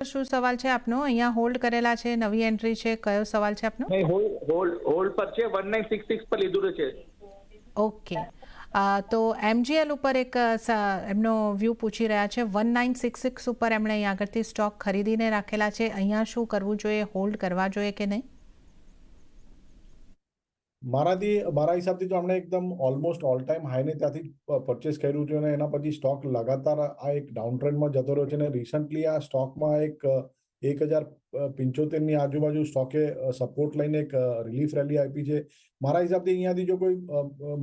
શું સવાલ છે આપનો? અહીંયા હોલ્ડ કરેલા છે, નવી એન્ટ્રી છે, કયો સવાલ છે આપનો? નહીં, હોલ્ડ પર છે, 1966 પર લીધું છે. ઓકે, તો એમજીએલ ઉપર એક એમનો વ્યૂ પૂછી રહ્યા છે. 1966 ઉપર એમણે અહીંયા આગળથી સ્ટોક ખરીદીને રાખેલા છે. અહીંયા શું કરવું જોઈએ? હોલ્ડ કરવા જોઈએ કે નહીં? મારા હિસાબથી તો આપણે એકદમ ઓલમોસ્ટ ઓલ ટાઈમ હાઈને ત્યાંથી પરચેસ કર્યું છે અને એના પછી સ્ટોક લગાતાર આ એક ડાઉન ટ્રેન્ડમાં જતો રહ્યો છે અને રિસન્ટલી આ સ્ટોકમાં એક 1075ની આજુબાજુ સ્ટોકે સપોર્ટ લઈને એક રિલીફ રેલી આપી છે. મારા હિસાબથી અહીંયાથી જો કોઈ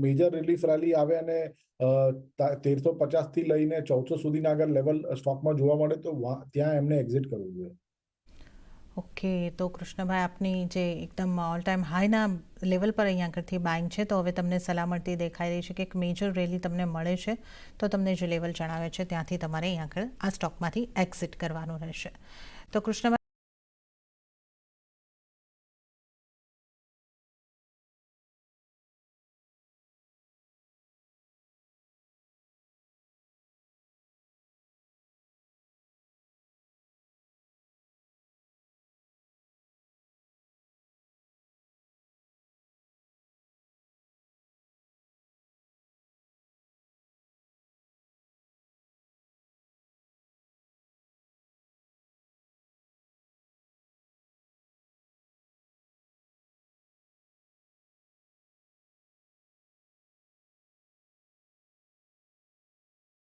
મેજર રિલીફ રેલી આવે અને 1350 થી લઈને 1400 સુધીના આગળ લેવલ સ્ટોકમાં જોવા મળે તો ત્યાં એમને એક્ઝિટ કરવું જોઈએ. ઓકે, તો કૃષ્ણભાઈ, આપની જે એકદમ ઓલ ટાઈમ હાઈના લેવલ પર અહીંયા આગળથી બાઇંગ છે, તો હવે તમને સલામતી દેખાઈ રહી છે કે એક મેજર રેલી તમને મળે છે, તો તમને જે લેવલ જણાવે છે ત્યાંથી તમારે અહીંયા આગળ આ સ્ટોકમાંથી એક્ઝિટ કરવાનું રહેશે. તો કૃષ્ણભાઈ